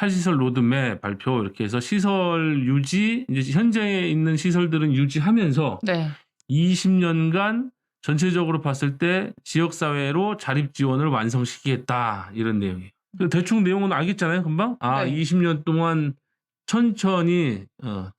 탈시설 로드맵 발표 이렇게 해서 시설 유지, 이제 현재 있는 시설들은 유지하면서 네. 20년간 전체적으로 봤을 때 지역사회로 자립 지원을 완성시키겠다 이런 내용이에요. 대충 내용은 알겠잖아요, 금방. 아, 네. 20년 동안 천천히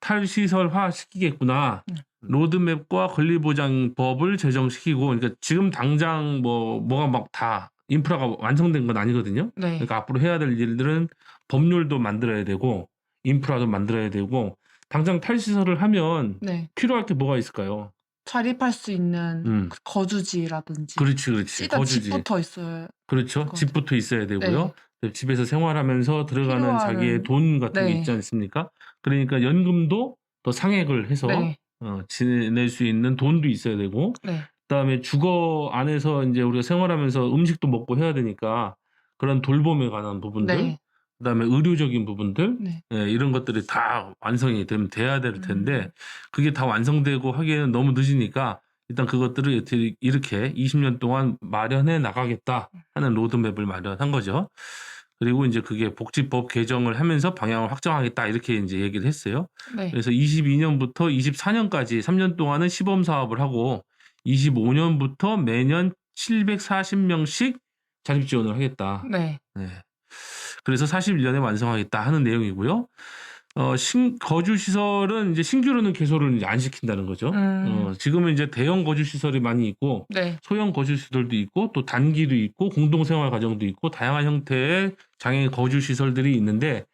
탈시설화 시키겠구나. 로드맵과 권리보장법을 제정시키고, 그러니까 지금 당장 뭐가 막 다 인프라가 완성된 건 아니거든요. 네. 그러니까 앞으로 해야 될 일들은 법률도 만들어야 되고, 인프라도 만들어야 되고, 당장 탈시설을 하면 네. 필요할 게 뭐가 있을까요? 자립할 수 있는 거주지라든지. 그렇지, 그렇지. 일단 거주지. 집부터 있어야. 그렇죠. 것 집부터 있어야 되고요. 네. 집에서 생활하면서 들어가는 필요한- 자기의 돈 같은 게 네. 있지 않습니까? 그러니까 연금도 더 상액을 해서 네. 지낼 수 있는 돈도 있어야 되고, 네. 그다음에 주거 안에서 이제 우리가 생활하면서 음식도 먹고 해야 되니까 그런 돌봄에 관한 부분들, 네. 그다음에 의료적인 부분들, 네. 이런 것들이 다 완성이 되면 돼야 될 텐데 그게 다 완성되고 하기에는 너무 늦으니까 일단 그것들을 이렇게 20년 동안 마련해 나가겠다 하는 로드맵을 마련한 거죠. 그리고 이제 그게 복지법 개정을 하면서 방향을 확정하겠다 이렇게 이제 얘기를 했어요. 네. 그래서 22년부터 24년까지 3년 동안은 시범 사업을 하고 25년부터 매년 740명씩 자립 지원을 하겠다. 네. 네. 그래서 41년에 완성하겠다 하는 내용이고요. 거주 시설은 이제 신규로는 개소를 이제 안 시킨다는 거죠. 지금은 이제 대형 거주 시설이 많이 있고 네. 소형 거주 시설도 있고 또 단기도 있고 공동생활 가정도 있고 다양한 형태의 장애인 거주 시설들이 있는데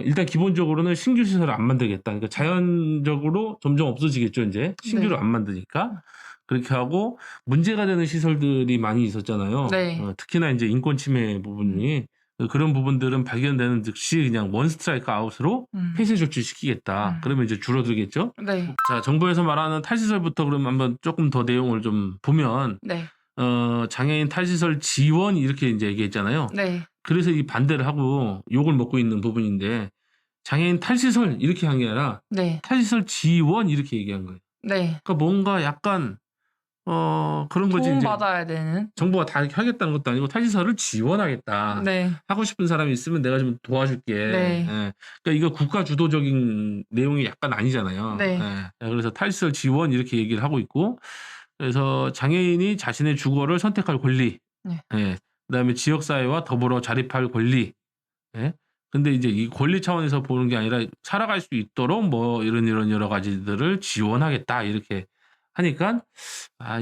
일단 기본적으로는 신규 시설을 안 만들겠다. 그러니까 자연적으로 점점 없어지겠죠, 이제. 신규를 네. 안 만드니까. 그렇게 하고 문제가 되는 시설들이 많이 있었잖아요. 네. 특히나 이제 인권 침해 부분이 그런 부분들은 발견되는 즉시 그냥 원 스트라이크 아웃으로 폐쇄 조치시키겠다. 그러면 이제 줄어들겠죠. 네. 자, 정부에서 말하는 탈시설부터 그럼 한번 조금 더 내용을 좀 보면 네. 장애인 탈시설 지원 이렇게 이제 얘기했잖아요. 네. 그래서 이 반대를 하고 욕을 먹고 있는 부분인데 장애인 탈시설 이렇게 한 게 아니라 네. 탈시설 지원 이렇게 얘기한 거예요. 네. 그러니까 뭔가 약간 그런 거지. 도움 이제 받아야 되는. 정부가 다 이렇게 하겠다는 것도 아니고 탈시설을 지원하겠다. 네. 하고 싶은 사람이 있으면 내가 좀 도와줄게. 네. 그러니까 이거 국가 주도적인 내용이 약간 아니잖아요. 네. 그래서 탈시설 지원 이렇게 얘기를 하고 있고, 그래서 장애인이 자신의 주거를 선택할 권리, 네. 그다음에 지역사회와 더불어 자립할 권리. 근데 이제 이 권리 차원에서 보는 게 아니라 살아갈 수 있도록 뭐 이런 여러 가지들을 지원하겠다 이렇게 하니까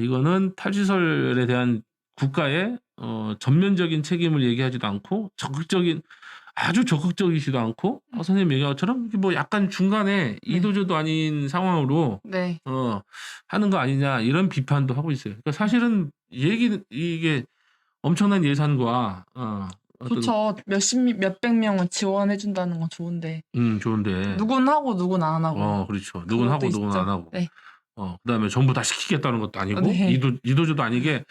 이거는 탈시설에 대한 국가의 전면적인 책임을 얘기하지도 않고 아주 적극적이지도 않고 선생님 얘기한 것처럼 뭐 약간 중간에 이도저도 아닌 상황으로 네. 하는 거 아니냐 이런 비판도 하고 있어요. 그러니까 사실은 이게 엄청난 예산과 좋죠. 몇백 명은 지원해 준다는 건 좋은데. 좋은데. 누군 하고 누군 안 하고. 그렇죠. 누군 하고 누군 안 하고. 네. 그다음에 전부 다 시키겠다는 것도 아니고 네. 이도저도 아니게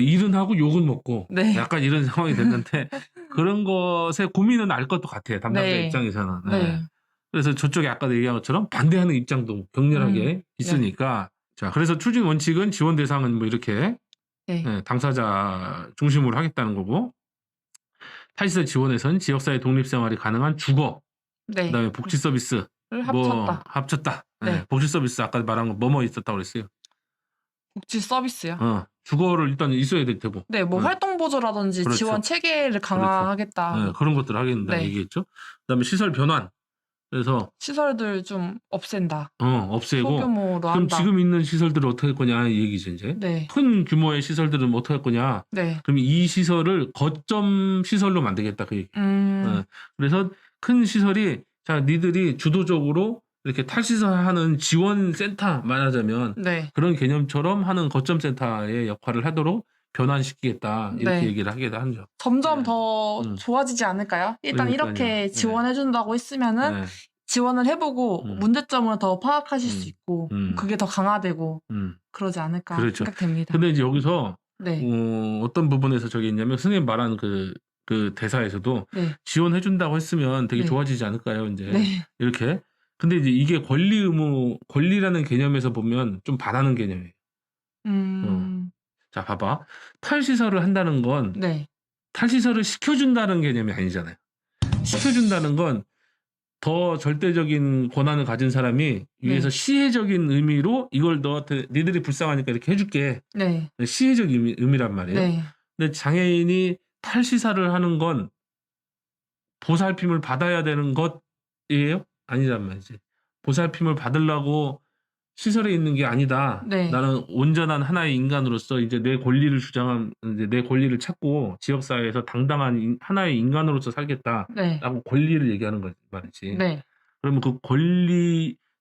일은 하고 욕은 먹고 네. 약간 이런 상황이 됐는데 그런 것에 고민은 알 것도 같아요. 담당자 네. 입장에서는. 네. 그래서 저쪽에 아까 얘기한 것처럼 반대하는 입장도 격렬하게 있으니까 자, 그래서 추진 원칙은 지원 대상은 뭐 이렇게 당사자 중심으로 하겠다는 거고 탈시설 지원에선 지역사회 독립생활이 가능한 주거, 네. 그다음에 복지 서비스 합쳤다. 네. 복지 서비스 아까 말한 거 뭐뭐 있었다고 그랬어요. 복지 서비스요? 주거를 일단 있어야 될 테고. 네, 뭐 활동 보조라든지 그렇죠. 지원 체계를 강화하겠다. 그런 것들을 하겠다 얘기했죠. 그다음에 시설 변환. 그래서 시설들 좀 없앤다. 없애고 소규모로 그럼 한다. 지금 있는 시설들을 어떻게 할 거냐 이 얘기죠, 이제. 네. 큰 규모의 시설들은 어떻게 할 거냐. 네. 그럼 이 시설을 거점 시설로 만들겠다 그 얘기. 그래서 큰 시설이 자, 니들이 주도적으로 이렇게 탈시설하는 지원 센터 말하자면 네. 그런 개념처럼 하는 거점 센터의 역할을 하도록 변환시키겠다 이렇게 네. 얘기를 하게 하죠. 점점 더 좋아지지 않을까요? 일단 그러니까요. 이렇게 지원해준다고 했으면은 지원을 해보고 문제점을 더 파악하실 수 있고 그게 더 강화되고 그러지 않을까 그렇죠. 생각됩니다. 근데 이제 여기서 네. 어떤 부분에서 저기 있냐면 선생님 말한 그 대사에서도 지원해준다고 했으면 되게 좋아지지 않을까요? 이제 이렇게. 근데 이제 이게 권리라는 개념에서 보면 좀 반하는 개념이에요. 자, 봐봐. 탈시설을 한다는 건 탈시설을 시켜준다는 개념이 아니잖아요. 시켜준다는 건 더 절대적인 권한을 가진 사람이 위에서 네. 시혜적인 의미로 이걸 너한테 니들이 불쌍하니까 이렇게 해줄게. 네. 시혜적 의미란 말이에요. 네. 근데 장애인이 탈시사를 하는 건 보살핌을 받아야 되는 것이에요? 아니란 말이지. 보살핌을 받으려고 시설에 있는 게 아니다. 네. 나는 온전한 하나의 인간으로서 이제 내 권리를 이제 내 권리를 찾고 지역사회에서 당당한 하나의 인간으로서 살겠다라고 네. 권리를 얘기하는 거지 말이지. 네. 그러면 그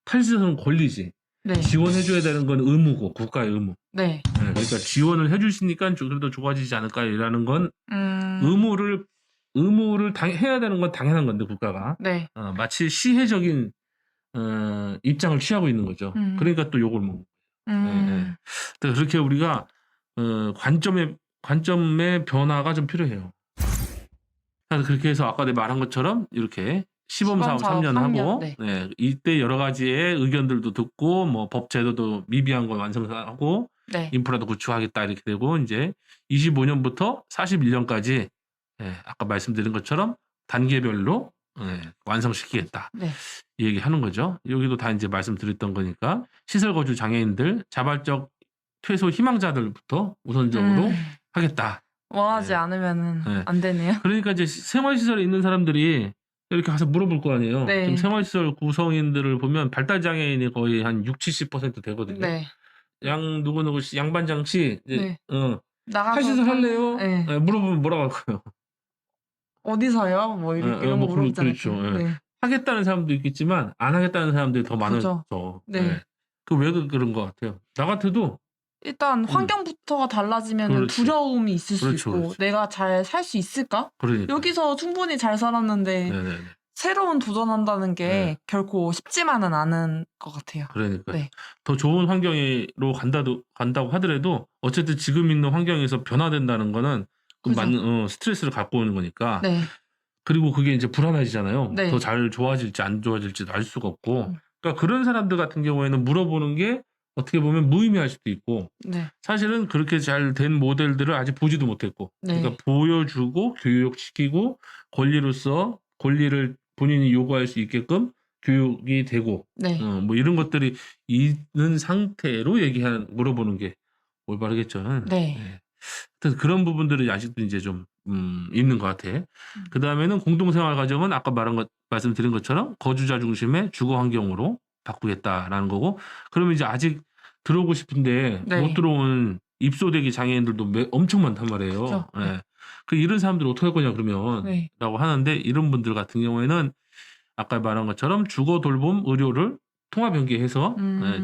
탈시설은 권리지. 네. 지원해줘야 되는 건 의무고, 국가의 의무. 네. 그러니까 지원을 해주시니까 그래도 좋아지지 않을까라는 건 의무를 해야 되는 건 당연한 건데 국가가 네. 마치 시혜적인 입장을 취하고 있는 거죠. 그러니까 또 욕을 먹는 거예요. 그렇게 우리가 관점의 변화가 좀 필요해요. 그렇게 해서 아까 내가 말한 것처럼 이렇게 시범사업 3년 하고 네. 네, 이때 여러 가지의 의견들도 듣고 뭐 법제도도 미비한 걸 완성하고 네. 인프라도 구축하겠다 이렇게 되고 이제 25년부터 41년까지 아까 말씀드린 것처럼 단계별로 완성시키겠다. 네. 이 얘기하는 거죠. 여기도 다 이제 말씀드렸던 거니까 시설 거주 장애인들, 자발적 퇴소 희망자들부터 우선적으로 하겠다. 원하지 네. 않으면은 네. 안 되네요. 그러니까 이제 생활시설에 있는 사람들이 이렇게 가서 물어볼 거 아니에요. 네. 지금 생활시설 구성인들을 보면 발달장애인이 거의 한 60~70% 되거든요. 네. 누구누구 씨, 양반장 씨, 이제, 네. 나가서 탈시설 할래요? 네. 물어보면 뭐라고 할까요? 어디서요? 뭐 이런 거 물어보잖아요. 그렇죠. 네. 하겠다는 사람도 있겠지만 안 하겠다는 사람들이 더 많죠. 네. 그 왜 그런 것 같아요? 나 같아도 일단 환경부터가 달라지면 두려움이 있을 수 있고 내가 잘 살 수 있을까? 그러니까. 여기서 충분히 잘 살았는데 네네네. 새로운 도전한다는 게 결코 쉽지만은 않은 것 같아요. 그러니까 네. 더 좋은 환경으로 간다고 하더라도 어쨌든 지금 있는 환경에서 변화된다는 거는 많은 스트레스를 갖고 오는 거니까. 네. 그리고 그게 이제 불안해지잖아요. 네. 더 잘 좋아질지 안 좋아질지도 알 수가 없고. 그러니까 그런 사람들 같은 경우에는 물어보는 게 어떻게 보면 무의미할 수도 있고 네. 사실은 그렇게 잘 된 모델들을 아직 보지도 못했고 네. 그러니까 보여주고 교육시키고 권리를 본인이 요구할 수 있게끔 교육이 되고 네. 뭐 이런 것들이 있는 상태로 물어보는 게 올바르겠죠. 네. 그래서 그런 부분들이 아직도 이제 좀 있는 것 같아. 그 다음에는 공동생활 과정은 아까 말씀드린 것처럼 거주자 중심의 주거 환경으로 바꾸겠다라는 거고, 그러면 이제 아직 들어오고 싶은데 못 들어온 입소대기 장애인들도 엄청 많단 말이에요. 그렇죠. 이런 사람들 어떻게 할 거냐 그러면 라고 하는데, 이런 분들 같은 경우에는 아까 말한 것처럼 주거 돌봄 의료를 통합 연계해서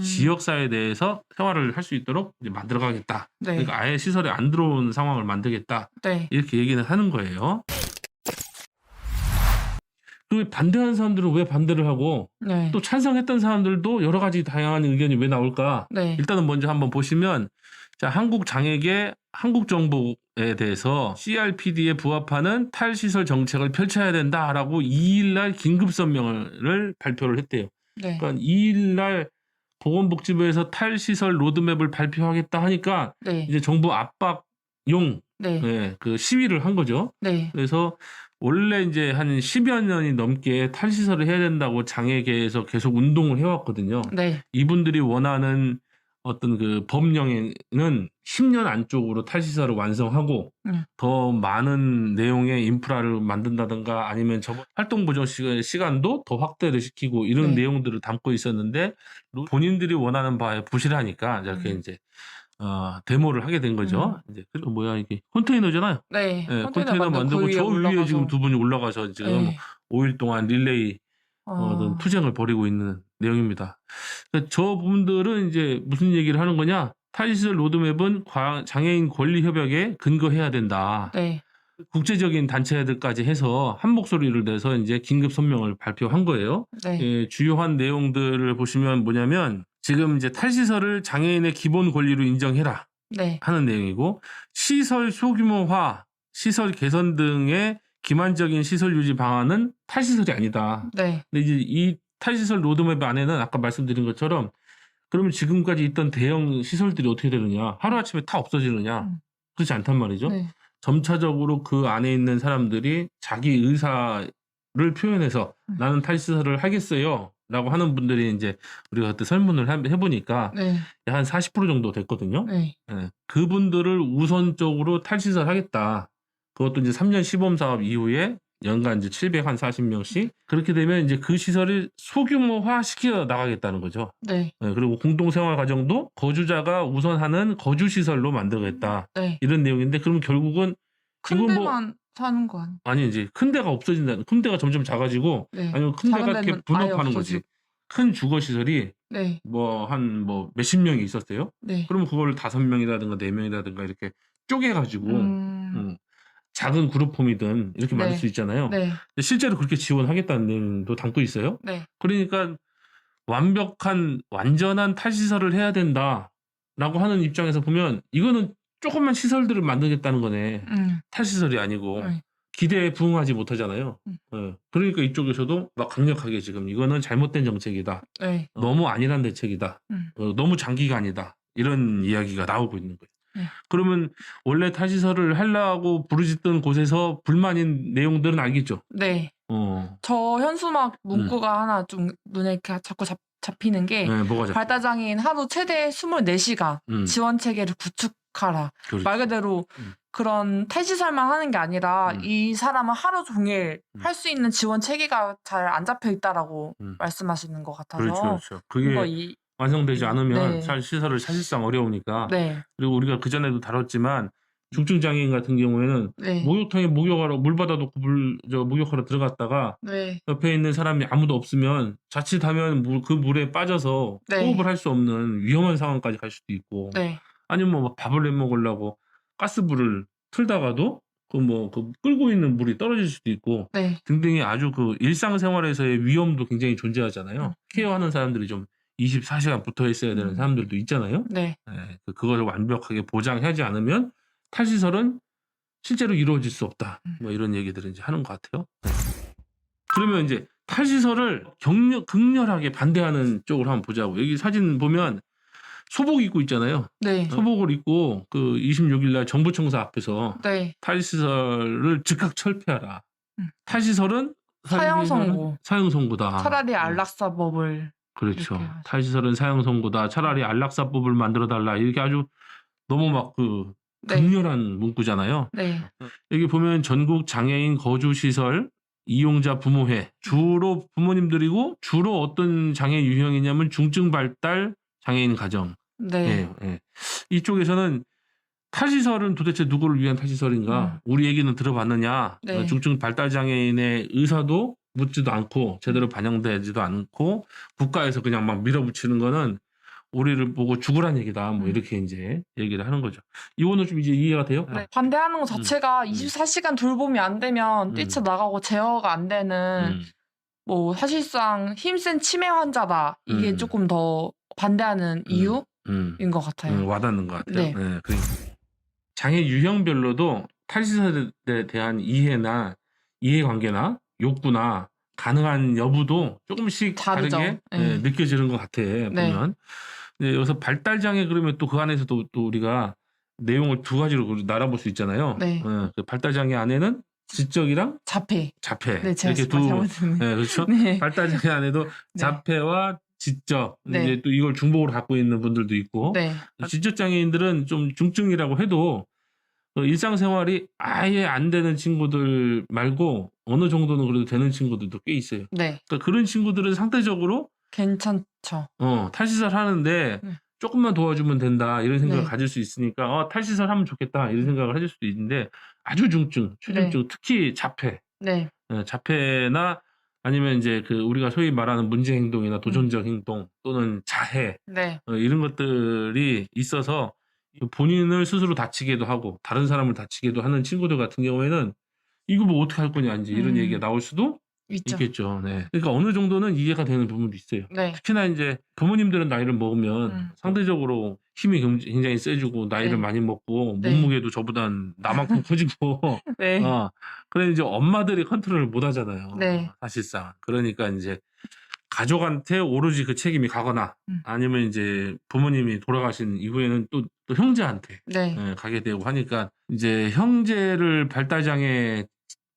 지역사회 내에서 생활을 할 수 있도록 이제 만들어가겠다. 그러니까 아예 시설에 안 들어온 상황을 만들겠다. 이렇게 얘기는 하는 거예요. 그 반대하는 사람들은 왜 반대를 하고 또 찬성했던 사람들도 여러 가지 다양한 의견이 왜 나올까? 일단은 먼저 한번 보시면, 자, 한국장애계 한국정부에 대해서 CRPD에 부합하는 탈시설 정책을 펼쳐야 된다라고 2일날 긴급성명을 발표를 했대요. 그러니까 2일날 보건복지부에서 탈시설 로드맵을 발표하겠다 하니까 이제 정부 압박용 그 시위를 한 거죠. 그래서 원래 이제 한 10여 년이 넘게 탈시설을 해야 된다고 장애계에서 계속 운동을 해왔거든요. 이분들이 원하는 어떤 그 법령에는 10년 안쪽으로 탈시설을 완성하고 더 많은 내용의 인프라를 만든다든가 아니면 활동 보정 시간도 더 확대를 시키고 이런 내용들을 담고 있었는데, 본인들이 원하는 바에 부실하니까 이렇게 이제 데모를 하게 된 거죠. 이제 그리고 이게 컨테이너잖아요. 컨테이너 만들고 저 위에 지금 두 분이 올라가서 지금 5일 동안 릴레이 어떤 투쟁을 벌이고 있는 내용입니다. 저 분들은 이제 무슨 얘기를 하는 거냐? 탈시설 로드맵은 장애인 권리 협약에 근거해야 된다. 국제적인 단체들까지 해서 한 목소리를 내서 이제 긴급 성명을 발표한 거예요. 주요한 내용들을 보시면 뭐냐면, 지금 이제 탈시설을 장애인의 기본 권리로 인정해라 하는 내용이고, 시설 소규모화, 시설 개선 등의 기만적인 시설 유지 방안은 탈시설이 아니다. 근데 이제 이 탈시설 로드맵 안에는 아까 말씀드린 것처럼, 그러면 지금까지 있던 대형 시설들이 어떻게 되느냐? 하루아침에 다 없어지느냐? 그렇지 않단 말이죠. 점차적으로 그 안에 있는 사람들이 자기 의사에 표현해서 나는 탈시설을 하겠어요. 라고 하는 분들이 이제 우리가 그때 설문을 해보니까 네. 한 40% 정도 됐거든요. 네. 예, 그분들을 우선적으로 탈시설 하겠다. 그것도 이제 3년 시범 사업 이후에 연간 이제 740명씩 그렇게 되면 이제 그 시설을 소규모화 시켜 나가겠다는 거죠. 네. 예, 그리고 공동생활 과정도 거주자가 우선하는 거주 시설로 만들겠다. 네. 이런 내용인데 그러면 결국은 큰 이건 데만 사는 거 아니에요? 아니 이제 큰 데가 없어진다는 큰 데가 점점 작아지고 네. 아니면 큰 작은 데가 이렇게 데는 아예 분업하는 거지. 없어지고. 큰 주거 시설이 네. 뭐 한 뭐 몇십 명이 있었어요. 네. 그러면 그걸 5명이라든가 4명이라든가 이렇게 쪼개가지고 작은 그룹홈이든 이렇게 만들 네. 수 있잖아요. 네. 근데 실제로 그렇게 지원하겠다는 내용도 담고 있어요. 네. 그러니까 완전한 탈시설을 해야 된다라고 하는 입장에서 보면 이거는 조금만 시설들을 만들겠다는 거네. 탈시설이 아니고 네. 기대에 부응하지 못하잖아요. 예. 그러니까 이쪽에서도 막 강력하게 지금 이거는 잘못된 정책이다. 네. 너무 안일한 대책이다. 너무 장기간이다. 이런 이야기가 나오고 있는 거예요. 네. 그러면 원래 탈시설을 하려고 부르짖던 곳에서 불만인 내용들은 알겠죠? 네. 저 현수막 문구가 하나 좀 눈에 자꾸 잡히는 게 네, 뭐가 잡혀요? 발달장애인 하루 최대 24시간 지원 체계를 구축하라. 그렇죠. 말 그대로 그런 탈시설만 하는 게 아니라 이 사람은 하루 종일 할 수 있는 지원 체계가 잘 안 잡혀 있다라고 말씀하시는 것 같아서. 그렇죠. 그게 완성되지 않으면 시설을 사실상 어려우니까. 네. 그리고 우리가 그전에도 다뤘지만 중증장애인 같은 경우에는 네. 목욕탕에 목욕하러 물 받아놓고 목욕하러 들어갔다가 네. 옆에 있는 사람이 아무도 없으면 자칫하면 그 물에 빠져서 네. 호흡을 할 수 없는 위험한 상황까지 갈 수도 있고 네. 아니면 뭐 밥을 해 먹으려고 가스불을 틀다가도 그 끓고 있는 물이 떨어질 수도 있고 네. 등등의 아주 그 일상생활에서의 위험도 굉장히 존재하잖아요. 케어하는 사람들이 좀 24시간 붙어 있어야 되는 사람들도 있잖아요. 네. 네, 그걸 완벽하게 보장하지 않으면 탈시설은 실제로 이루어질 수 없다. 뭐 이런 얘기들을 이제 하는 것 같아요. 네. 그러면 이제 탈시설을 극렬하게 반대하는 쪽으로 한번 보자고. 여기 사진 보면 소복 입고 있잖아요. 네. 소복을 입고 그 26일 날 정부청사 앞에서 네. 탈시설을 즉각 철폐하라. 탈시설은 사형 선고. 사형 선고다. 차라리 안락사법을. 그렇죠. 탈시설은 사형 선고다. 차라리 안락사법을 만들어 달라. 이렇게 아주 너무 막 극렬한 문구잖아요. 네. 여기 보면 전국 장애인 거주 시설 이용자 부모회 주로 부모님들이고 주로 어떤 장애 유형이냐면 중증 발달 장애인 가정. 네. 예. 이쪽에서는 탈시설은 도대체 누구를 위한 탈시설인가? 우리 얘기는 들어봤느냐? 네. 중증 발달 장애인의 의사도 묻지도 않고 제대로 반영되지도 않고 국가에서 그냥 막 밀어붙이는 거는 우리를 보고 죽으란 얘기다. 뭐 이렇게 이제 얘기를 하는 거죠. 이거는 좀 이제 이해가 돼요? 네. 반대하는 것 자체가 24시간 돌봄이 안 되면 뛰쳐나가고 제어가 안 되는 뭐 사실상 힘센 치매 환자다. 이게 조금 더 반대하는 이유인 것 같아요. 와닿는 것 같아요. 네. 네. 장애 유형별로도 탈시설에 대한 이해관계나 욕구나 가능한 여부도 조금씩 다르죠. 다르게 네. 느껴지는 것 같아. 보면. 네, 여기서 발달장애 그러면 또 그 안에서도 또 우리가 내용을 두 가지로 나눠볼 수 있잖아요. 네. 그 발달장애 안에는 지적이랑 자폐. 이렇게 네, 네, 그렇죠. 네. 발달장애 안에도 자폐와 지적 이제 또 이걸 중복으로 갖고 있는 분들도 있고 네. 지적장애인들은 좀 중증이라고 해도 일상생활이 아예 안 되는 친구들 말고 어느 정도는 그래도 되는 친구들도 꽤 있어요. 네. 그러니까 그런 친구들은 상대적으로 괜찮죠. 탈시설 하는데 조금만 도와주면 된다 이런 생각을 가질 수 있으니까 탈시설 하면 좋겠다 이런 생각을 하실 수도 있는데 아주 중증, 최중증 특히 자폐, 자폐나 아니면 이제 우리가 소위 말하는 문제 행동이나 도전적 행동 또는 자해 이런 것들이 있어서 본인을 스스로 다치게도 하고 다른 사람을 다치게도 하는 친구들 같은 경우에는 이거 뭐 어떻게 할 거냐 이제 이런 얘기가 나올 수도 있겠죠. 네. 그러니까 어느 정도는 이해가 되는 부분도 있어요. 네. 특히나 이제 부모님들은 나이를 먹으면 상대적으로 힘이 굉장히 세지고 나이를 많이 먹고 몸무게도 저보다 나만큼 커지고 그래 이제 엄마들이 컨트롤을 못 하잖아요. 사실상. 그러니까 이제 가족한테 오로지 그 책임이 가거나 아니면 이제 부모님이 돌아가신 이후에는 또 형제한테 가게 되고 하니까 이제 형제를 발달장애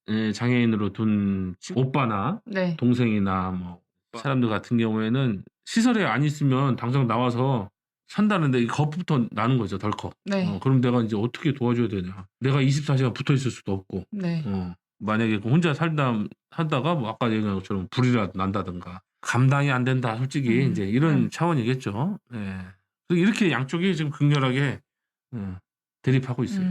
예, 장애인으로 둔 오빠나 네. 동생이나 뭐 사람들 같은 경우에는 시설에 안 있으면 당장 나와서 산다는데 이 겁부터 나는 거죠, 덜컥. 네. 그럼 내가 이제 어떻게 도와줘야 되냐. 내가 24시간 붙어 있을 수도 없고. 네. 만약에 혼자 살다가 뭐 아까 얘기한 것처럼 불이라도 난다든가 감당이 안 된다, 솔직히 이제 이런 차원이겠죠. 예. 이렇게 양쪽이 지금 극렬하게 대립하고 있어요.